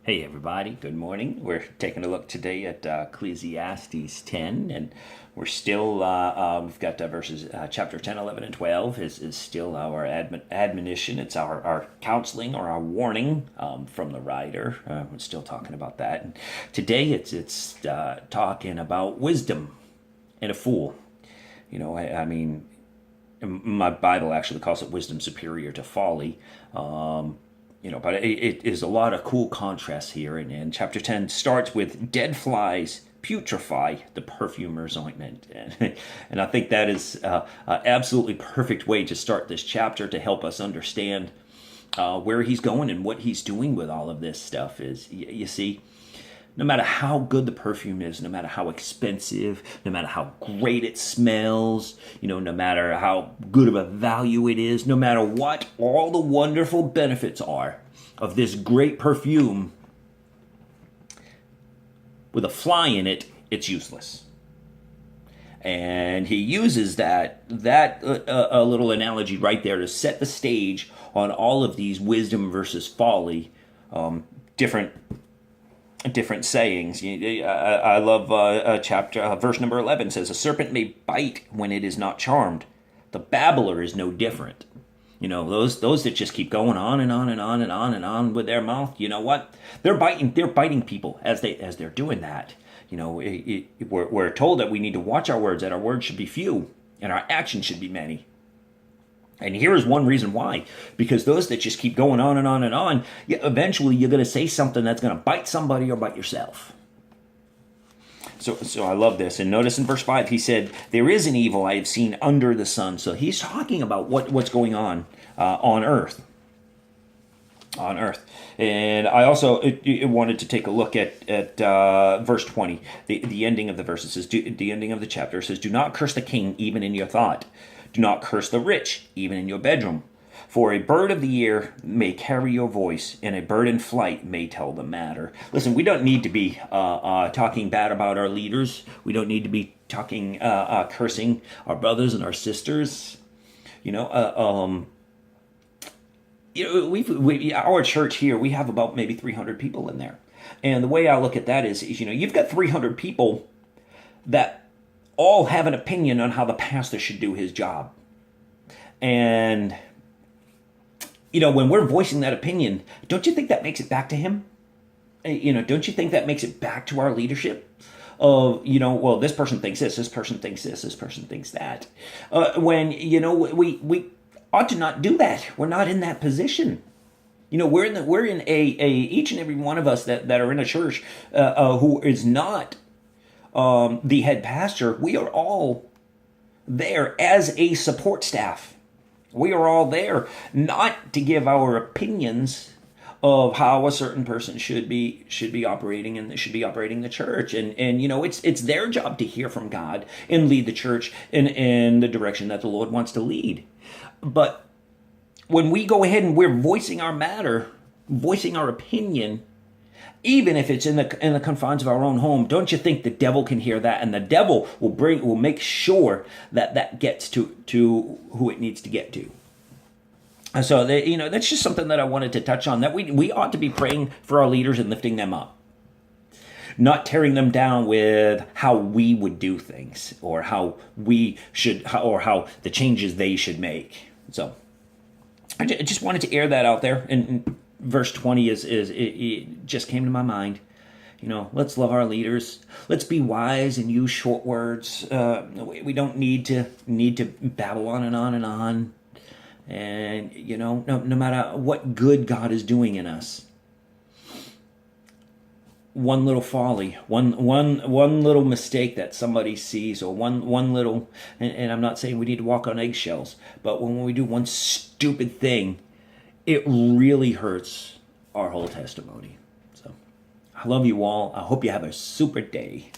Hey everybody, good morning. We're taking a look today at Ecclesiastes 10, and we're still, we've got verses, chapter 10, 11, and 12 is still our admonition. It's our counseling or our warning from the writer. We're still talking about that. And today it's talking about wisdom and a fool. I mean, my Bible actually calls it wisdom superior to folly. But it is a lot of cool contrasts here. And chapter 10 starts with dead flies putrefy the perfumer's ointment. And I think that is an absolutely perfect way to start this chapter to help us understand where he's going and what he's doing with all of this stuff is, you see, no matter how good the perfume is, no matter how expensive, no matter how great it smells, no matter how good of a value it is, no matter what all the wonderful benefits are of this great perfume, with a fly in it, it's useless. And he uses that a little analogy right there to set the stage on all of these wisdom versus folly, different sayings. I love verse number 11 says, "A serpent may bite when it is not charmed. The babbler is no different." Those that just keep going on and on and on and on and on with their mouth. You know what? They're biting people as they're doing that. We're told that we need to watch our words, that our words should be few and our actions should be many. And here's one reason why. Because those that just keep going on and on and on, eventually you're going to say something that's going to bite somebody or bite yourself. So I love this. And notice in verse 5, he said, "There is an evil I have seen under the sun." So he's talking about what's going on earth. On earth. And I also wanted to take a look at verse 20. The ending of the verse. It says, the ending of the chapter says, "Do not curse the king even in your thought. Do not curse the rich, even in your bedroom. For a bird of the air may carry your voice, and a bird in flight may tell the matter." Listen, we don't need to be talking bad about our leaders. We don't need to be talking, cursing our brothers and our sisters. Our church here, we have about maybe 300 people in there. And the way I look at that is you've got 300 people that all have an opinion on how the pastor should do his job. And, when we're voicing that opinion, don't you think that makes it back to him? Don't you think that makes it back to our leadership? Well, this person thinks this person thinks this person thinks that. When, we ought to not do that. We're not in that position. We're in each and every one of us that are in a church who is not the head pastor. We are all there as a support staff. We are all there not to give our opinions of how a certain person should be operating and should be operating the church. And it's their job to hear from God and lead the church in the direction that the Lord wants to lead. But when we go ahead and we're voicing our matter, voicing our opinion, even if it's in the confines of our own home, don't you think the devil can hear that? And the devil will make sure that gets to who it needs to get to. And so that's just something that I wanted to touch on. That we ought to be praying for our leaders and lifting them up, not tearing them down with how we would do things or how we should or how the changes they should make. So I just wanted to air that out there. And verse 20 it just came to my mind. Let's love our leaders. Let's be wise and use short words. We don't need to babble on and on and on. And no matter what good God is doing in us, one little folly, one little mistake that somebody sees, or one little, and I'm not saying we need to walk on eggshells, but when we do one stupid thing, it really hurts our whole testimony. So I love you all. I hope you have a super day.